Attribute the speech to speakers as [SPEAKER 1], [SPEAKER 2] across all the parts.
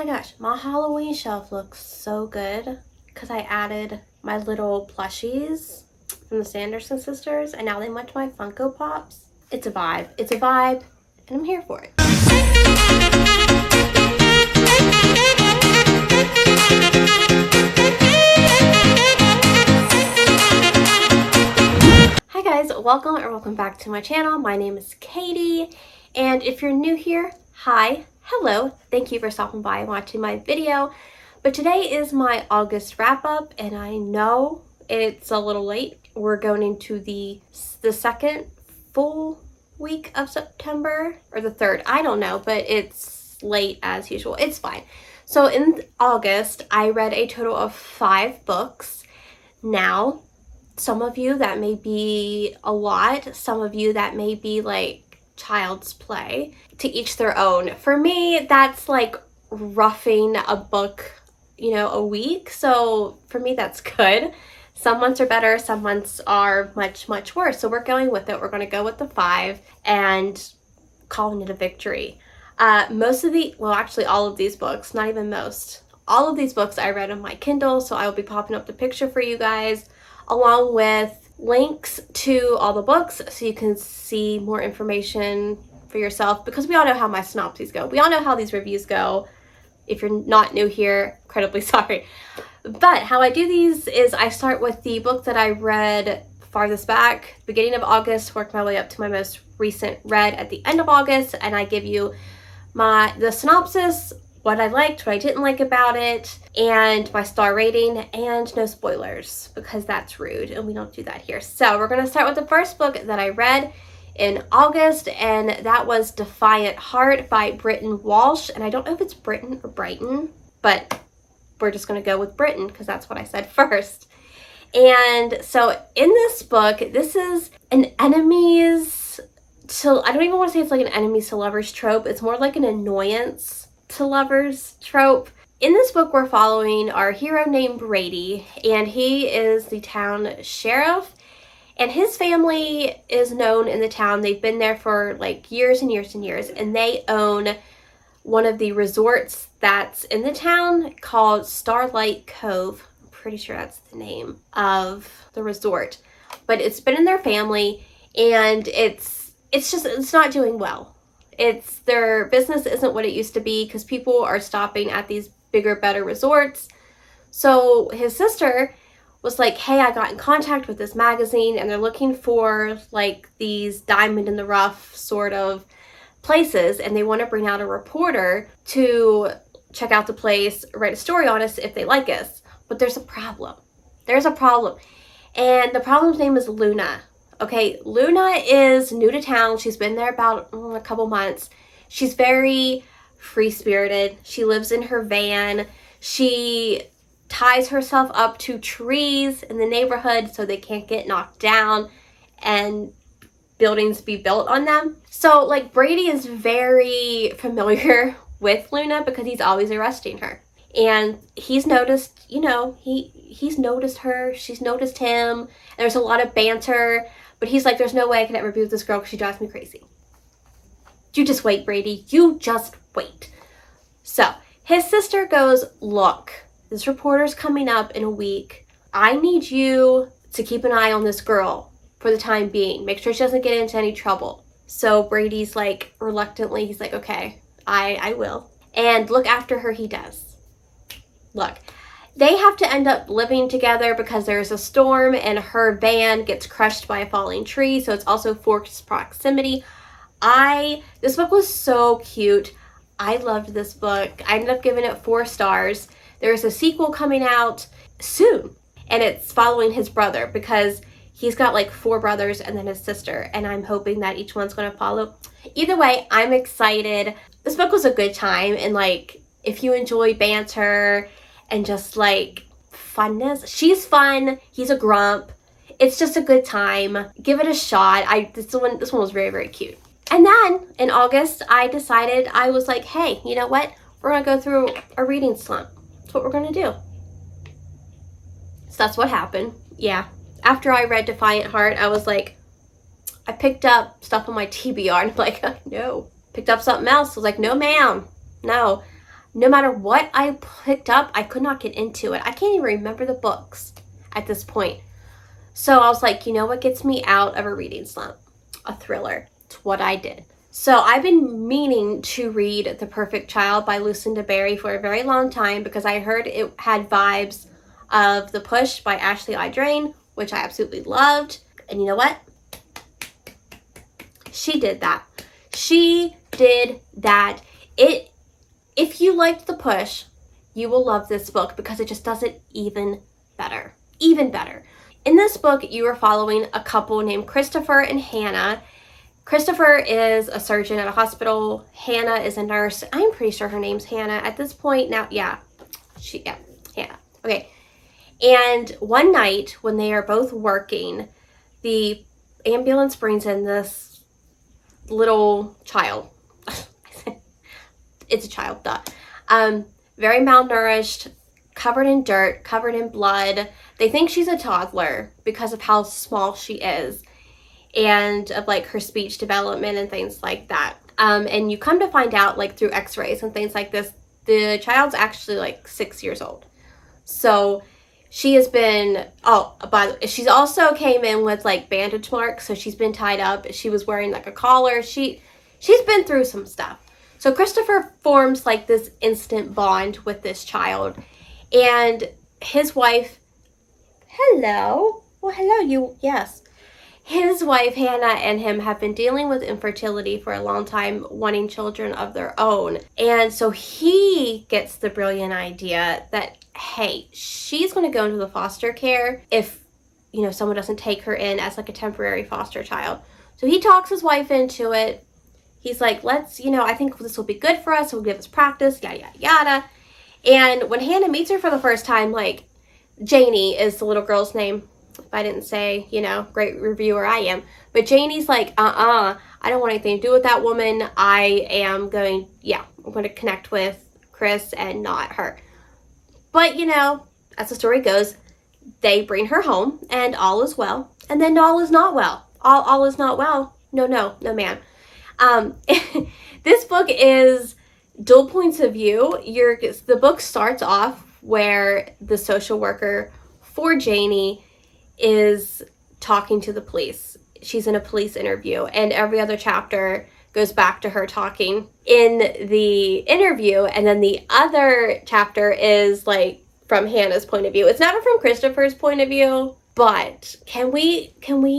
[SPEAKER 1] my gosh, my Halloween shelf looks so good because I added my little plushies from the Sanderson sisters, and now they match my Funko Pops. It's a vibe. It's a vibe, and I'm here for it. Hi guys, welcome back to my channel. My name is Katie, and if you're new here, hi, hello, thank you for stopping by and watching my video. But today is my August wrap-up, and I know it's a little late. We're going into the second full week of September, or the third, I don't know, but it's late as usual. It's fine. So in August, I read a total of 5 books. Now, some of you that may be a lot, some of you that may be like child's play. To each their own. For me, that's like roughing a book, a week. So for me, that's good. Some months are better, some months are much, much worse. So we're going with it. We're going to go with the 5 and calling it a victory. All of these books, not even most, all of these books I read on my Kindle. So I will be popping up the picture for you guys, along with links to all the books so you can see more information for yourself, because we all know how my synopses go. We all know how these reviews go. If you're not new here, incredibly sorry. But how I do these is I start with the book that I read farthest back, beginning of August, work my way up to my most recent read at the end of August, and I give you the synopsis, what I liked, what I didn't like about it, and my star rating, and no spoilers, because that's rude, and we don't do that here. So we're going to start with the first book that I read in August, and that was Defiant Heart by Britton Walsh. And I don't know if it's Britton or Brighton, but we're just going to go with Britton because that's what I said first. And so in this book, this is an enemies to, I don't even want to say it's like an enemies to lovers trope. It's more like an annoyance to lovers trope. In this book, we're following our hero named Brady, and he is the town sheriff, and his family is known in the town. They've been there for like years and years and years, and they own one of the resorts that's in the town called Starlight Cove. I'm pretty sure that's the name of the resort, but it's been in their family, and it's not doing well. Their business isn't what it used to be because people are stopping at these bigger, better resorts. So his sister was like, hey, I got in contact with this magazine, and they're looking for like these diamond in the rough sort of places, and they want to bring out a reporter to check out the place, write a story on us if they like us. But there's a problem. And the problem's name is Luna. Okay, Luna is new to town. She's been there about a couple months. She's very free-spirited. She lives in her van. She ties herself up to trees in the neighborhood so they can't get knocked down and buildings be built on them. So like Brady is very familiar with Luna because he's always arresting her. And he's noticed, he's noticed her, she's noticed him. There's a lot of banter, but he's like, there's no way I can ever be with this girl because she drives me crazy. You just wait, Brady. You just wait. So his sister goes, look, this reporter's coming up in a week. I need you to keep an eye on this girl for the time being. Make sure she doesn't get into any trouble. So Brady's like, reluctantly, he's like, okay, I will. And look after her, he does. Look, they have to end up living together because there's a storm and her van gets crushed by a falling tree. So it's also forced proximity. This book was so cute. I loved this book. I ended up giving it 4 stars. There's a sequel coming out soon, and it's following his brother because he's got like 4 brothers and then his sister, and I'm hoping that each one's going to follow. Either way, I'm excited. This book was a good time, and like if you enjoy banter and just like funness, she's fun, he's a grump. It's just a good time. Give it a shot. This one was very, very cute. And then in August, I decided, I was like, hey, you know what? We're going to go through a reading slump. That's what we're going to do. So that's what happened. Yeah. After I read Defiant Heart, I was like, I picked up stuff on my TBR and I'm like, no. Picked up something else. I was like, no, ma'am. No. no matter what I picked up, I could not get into it. I can't even remember the books at this point. So I was like, you know what gets me out of a reading slump? A thriller. It's what I did. So I've been meaning to read The Perfect Child by Lucinda Berry for a very long time because I heard it had vibes of The Push by Ashley I. Drain, which I absolutely loved. And you know what? She did that. She did that. If you liked The Push, you will love this book because it just does it even better. Even better. In this book, you are following a couple named Christopher and Hannah. Christopher is a surgeon at a hospital. Hannah is a nurse. I'm pretty sure her name's Hannah at this point. Now, yeah, Hannah. Okay. And one night when they are both working, the ambulance brings in this little child. It's a child, duh. Very malnourished, covered in dirt, covered in blood. They think she's a toddler because of how small she is and of like her speech development and things like that. And you come to find out like through x-rays and things like this, the child's actually like 6 years old. So she has been, she's also came in with like bandage marks. So she's been tied up. She was wearing like a collar. She's been through some stuff. So Christopher forms like this instant bond with this child, and his wife, yes. His wife, Hannah, and him have been dealing with infertility for a long time, wanting children of their own. And so he gets the brilliant idea that, hey, she's going to go into the foster care if, someone doesn't take her in as like a temporary foster child. So he talks his wife into it. He's like, let's, I think this will be good for us. We'll give us practice, yada, yada, yada. And when Hannah meets her for the first time, like, Janie is the little girl's name. If I didn't say, great reviewer I am. But Janie's like, I don't want anything to do with that woman. I'm going to connect with Chris and not her. But, as the story goes, they bring her home and all is well. And then all is not well. All is not well. No, ma'am. This book is dual points of view. The book starts off where the social worker for Janie is talking to the police. She's in a police interview, and every other chapter goes back to her talking in the interview, and then the other chapter is like from Hannah's point of view. It's never from Christopher's point of view, but can we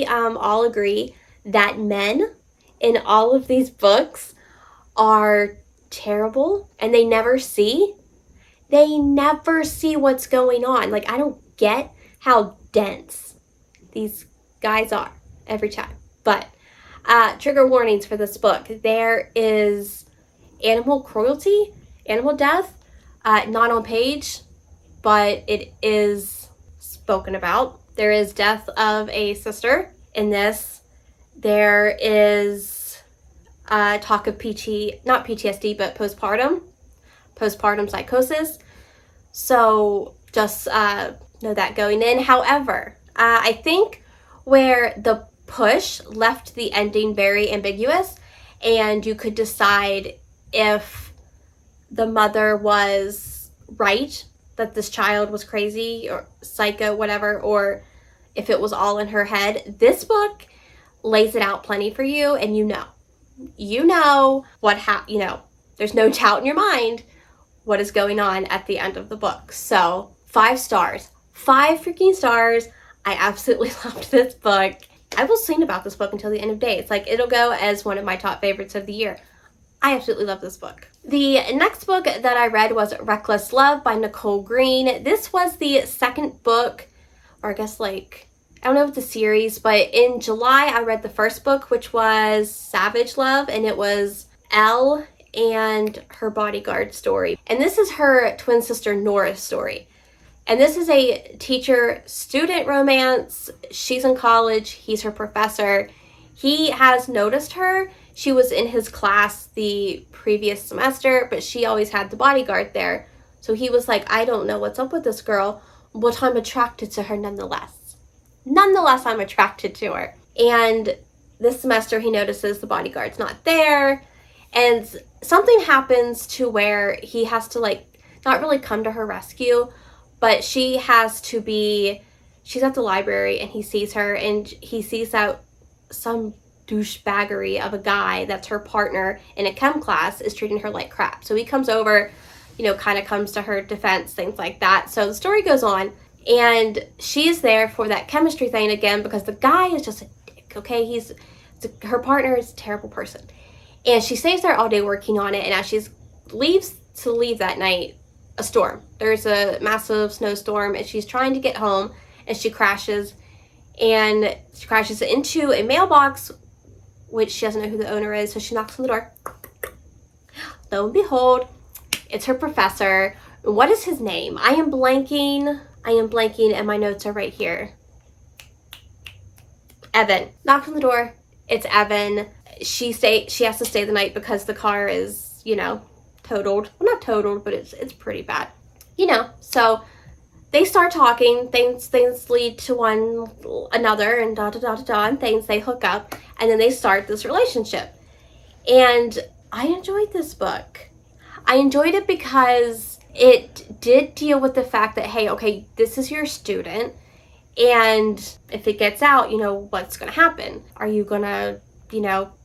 [SPEAKER 1] all agree that men in all of these books are terrible and they never see what's going on. Like, I don't get how dense these guys are every time. But trigger warnings for this book. There is animal cruelty, animal death, not on page, but it is spoken about. There is death of a sister in this. There is talk of not PTSD, but postpartum psychosis. So just know that going in. However, I think where The Push left the ending very ambiguous, and you could decide if the mother was right, that this child was crazy or psycho, whatever, or if it was all in her head. This book lays it out plenty for you, and there's no doubt in your mind what is going on at the end of the book. So 5 stars, 5 freaking stars. I absolutely loved this book. I will sing about this book until the end of days. Like, it'll go as one of my top favorites of the year. I absolutely love this book. The next book that I read was Reckless Love by Nicole Green. This was the second book, or I guess I don't know if it's a series, but in July I read the first book, which was Savage Love, and it was Elle and her bodyguard story. And this is her twin sister Nora's story. And this is a teacher-student romance. She's in college. He's her professor. He has noticed her. She was in his class the previous semester, but she always had the bodyguard there. So he was like, I don't know what's up with this girl, but I'm attracted to her nonetheless. Nonetheless, I'm attracted to her. And this semester, he notices the bodyguard's not there. And something happens to where he has to like not really come to her rescue, but she's at the library and he sees her and he sees out some douchebaggery of a guy that's her partner in a chem class is treating her like crap. So he comes over, kind of comes to her defense, things like that. So the story goes on and she's there for that chemistry thing again because the guy is just a dick, okay? Her partner is a terrible person. And she stays there all day working on it, and as she leaves that night, a storm. There's a massive snowstorm and she's trying to get home and she crashes into a mailbox, which she doesn't know who the owner is, so she knocks on the door. Lo and behold, it's her professor. What is his name? I am blanking and my notes are right here. Evan. Knocks on the door. It's Evan. She has to stay the night because the car is, totaled. Well, not totaled, but it's pretty bad. So they start talking, things lead to one another and and things, they hook up, and then they start this relationship. And I enjoyed this book. I enjoyed it because it did deal with the fact that, hey, okay, this is your student, and if it gets out, what's going to happen? Are you going to,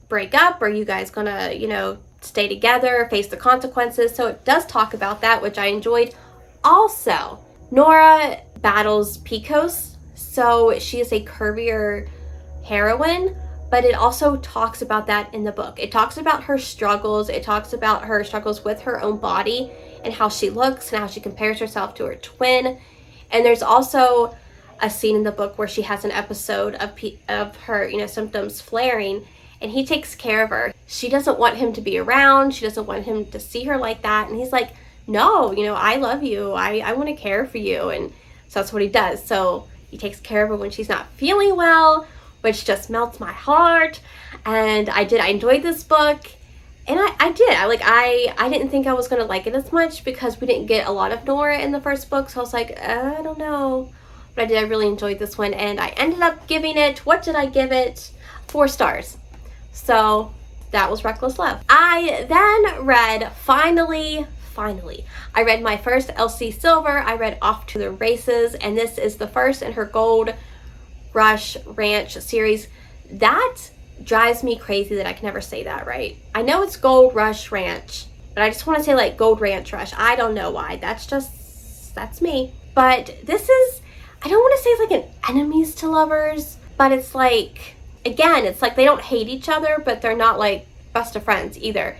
[SPEAKER 1] break up? Are you guys going to, stay together, face the consequences? So it does talk about that, which I enjoyed. Also, Nora battles PCOS, so she is a curvier heroine, but it also talks about that in the book. It talks about her struggles. It talks about her struggles with her own body and how she looks and how she compares herself to her twin. And there's also a scene in the book where she has an episode of her, symptoms flaring, and he takes care of her. She doesn't want him to be around. She doesn't want him to see her like that. And he's like, no, I love you. I want to care for you. And so that's what he does. So he takes care of her when she's not feeling well, which just melts my heart. And I enjoyed this book. And I did. I didn't think I was going to like it as much because we didn't get a lot of Nora in the first book. So I was like, I don't know. But I really enjoyed this one. And I ended up giving it, what did I give it? 4 stars. So that was Reckless Love. I then read, finally, I read my first Elsie Silver. I read Off to the Races, and this is the first in her Gold Rush Ranch series. That drives me crazy that I can never say that right. I know it's Gold Rush Ranch, but I just want to say like Gold Ranch Rush. I don't know why. That's me. But this is, I don't want to say it's like an enemies to lovers, but it's like, again, it's like they don't hate each other, but they're not like best of friends either.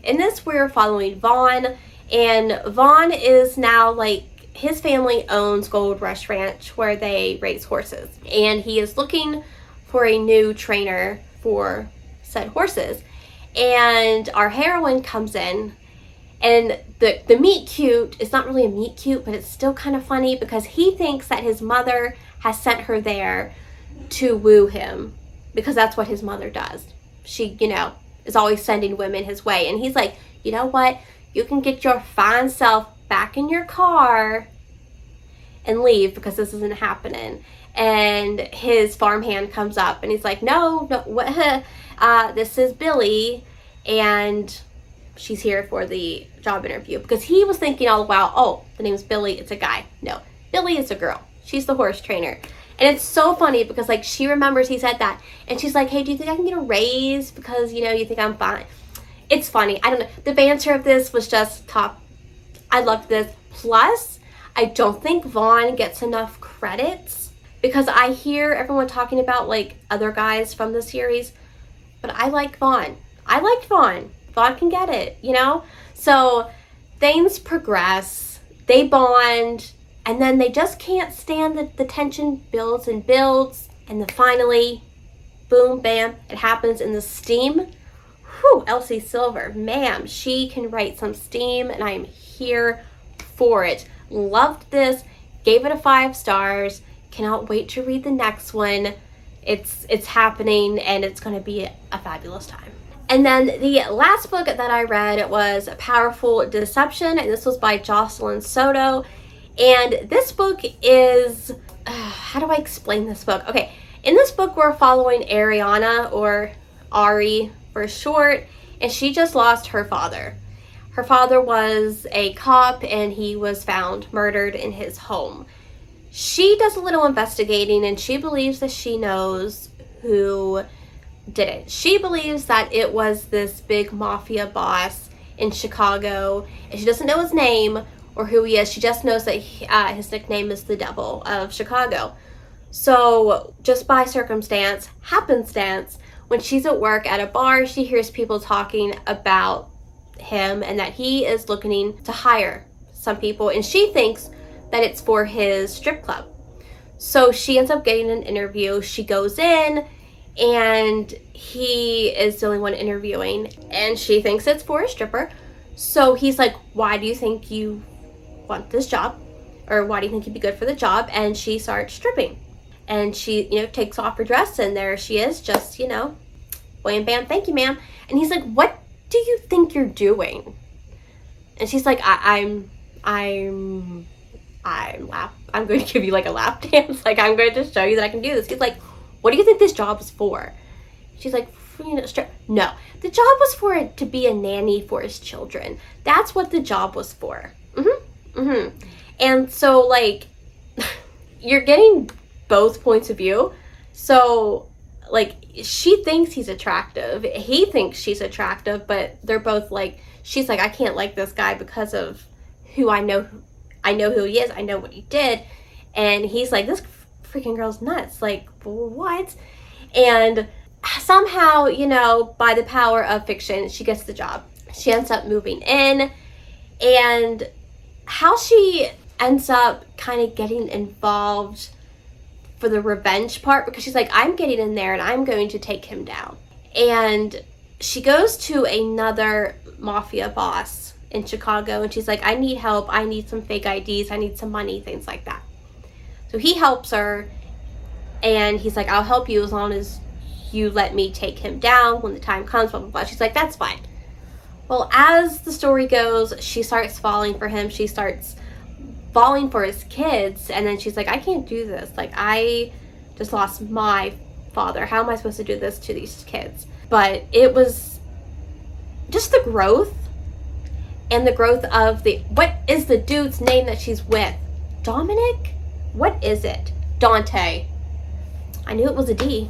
[SPEAKER 1] In this, we're following Vaughn, and Vaughn is now like, his family owns Gold Rush Ranch where they raise horses, and he is looking for a new trainer for said horses. And our heroine comes in, and the meet cute is not really a meet cute, but it's still kind of funny because he thinks that his mother has sent her there to woo him because that's what his mother does. She, is always sending women his way. And he's like, you know what? You can get your fine self back in your car and leave because this isn't happening. And his farmhand comes up and he's like, no, what? This is Billy, and she's here for the job interview, because he was thinking all the while, oh, the name's Billy, it's a guy. No, Billy is a girl. She's the horse trainer. And it's so funny because like she remembers he said that, and she's like, hey, do you think I can get a raise because you think I'm fine? It's funny. I don't know. The banter of this was just top. I loved this. Plus, I don't think Vaughn gets enough credits because I hear everyone talking about like other guys from the series, but I like Vaughn. I liked Vaughn. Vaughn can get it, So things progress. They bond. And then they just can't stand the tension builds and builds. And then finally, boom, bam, it happens in the steam. Whew, Elsie Silver, ma'am, she can write some steam, and I am here for it. Loved this, gave it a 5 stars. Cannot wait to read the next one. It's happening, and it's going to be a fabulous time. And then the last book that I read was Powerful Deception, and this was by Jocelyn Soto. And this book is, how do I explain this book? Okay, in this book we're following Ariana, or Ari for short, and she just lost her father. Her father was a cop, and he was found murdered in his home. She does a little investigating, and she believes that she knows who did it. She believes that it was this big mafia boss in Chicago, and she doesn't know his name or who he is. She just knows that his nickname is the Devil of Chicago. So just by happenstance, when she's at work at a bar, she hears people talking about him and that he is looking to hire some people, and she thinks that it's for his strip club. So she ends up getting an interview. She goes in, and he is the only one interviewing, and she thinks it's for a stripper. So he's like, why do you think you want this job? Or why do you think you'd be good for the job? And she starts stripping. And she, takes off her dress, and there she is, just, wham, bam, thank you, ma'am. And he's like, what do you think you're doing? And she's like, I'm going to give you like a lap dance. Like, I'm going to show you that I can do this. He's like, what do you think this job is for? She's like, no, the job was for it to be a nanny for his children. That's what the job was for. And so, like, you're getting both points of view. So, like, she thinks he's attractive. He thinks she's attractive, but they're both like, she's like, I can't like this guy because of who I know who he is. I know what he did. And he's like, this freaking girl's nuts. Like, what? And somehow, by the power of fiction, she gets the job. She ends up moving in. And how she ends up kind of getting involved for the revenge part, because she's like, I'm getting in there and I'm going to take him down. And she goes to another mafia boss in Chicago, and she's like, I need help. I need some fake IDs. I need some money, things like that. So he helps her, and he's like, I'll help you as long as you let me take him down when the time comes, blah, blah, blah. She's like, that's fine. Well, as the story goes, she starts falling for him. She starts falling for his kids, and then she's like, I can't do this. Like, I just lost my father. How am I supposed to do this to these kids? But it was just the growth, and the growth of what is the dude's name that she's with? Dominic? What is it? Dante. I knew it was a D.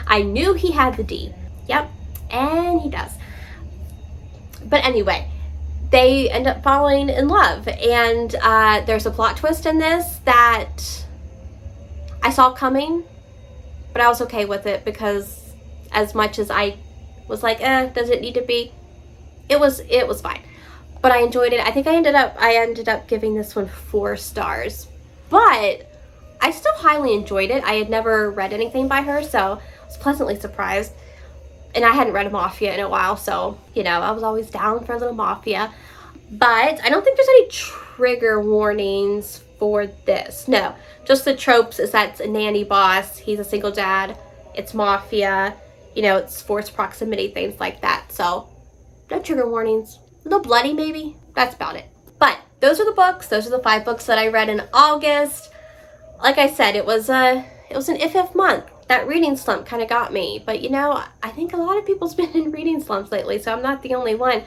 [SPEAKER 1] I knew he had the D. Yep, and he does. But anyway, they end up falling in love, and there's a plot twist in this that I saw coming, but I was okay with it, because as much as I was like, does it need to be? It was fine, but I enjoyed it. I think I ended up giving this one 4 stars, but I still highly enjoyed it. I had never read anything by her, so I was pleasantly surprised. And I hadn't read a mafia in a while, so, I was always down for a little mafia. But I don't think there's any trigger warnings for this. No, just the tropes is that it's a nanny boss, he's a single dad, it's mafia, it's forced proximity, things like that. So, no trigger warnings. A little bloody, maybe. That's about it. But those are the books. Those are the 5 books that I read in August. Like I said, it was an iff month. That reading slump kind of got me. But, I think a lot of people's been in reading slumps lately, so I'm not the only one.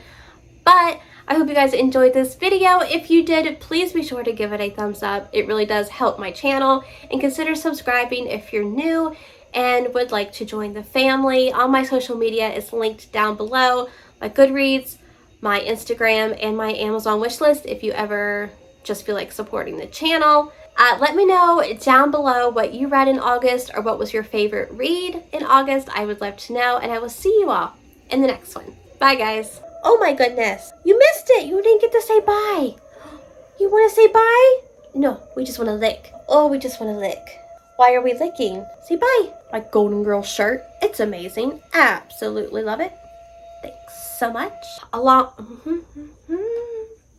[SPEAKER 1] But I hope you guys enjoyed this video. If you did, please be sure to give it a thumbs up. It really does help my channel. And consider subscribing if you're new and would like to join the family. All my social media is linked down below. My Goodreads, my Instagram, and my Amazon wishlist if you ever just feel like supporting the channel. Let me know down below what you read in August, or what was your favorite read in August. I would love to know, and I will see you all in the next one. Bye, guys. Oh my goodness, you missed it. You didn't get to say bye. You want to say bye? No, we just want to lick. Oh, we just want to lick. Why are we licking? Say bye. My Golden Girl shirt. It's amazing. Absolutely love it. Thanks so much.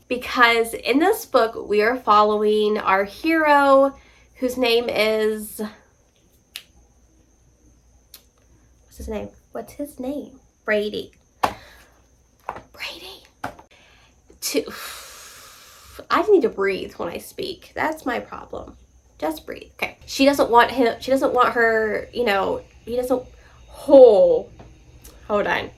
[SPEAKER 1] Because in this book, we are following our hero, whose name is... What's his name? Brady. I need to breathe when I speak. That's my problem. Just breathe. Okay. She doesn't want him. She doesn't want her, he doesn't... Hold on.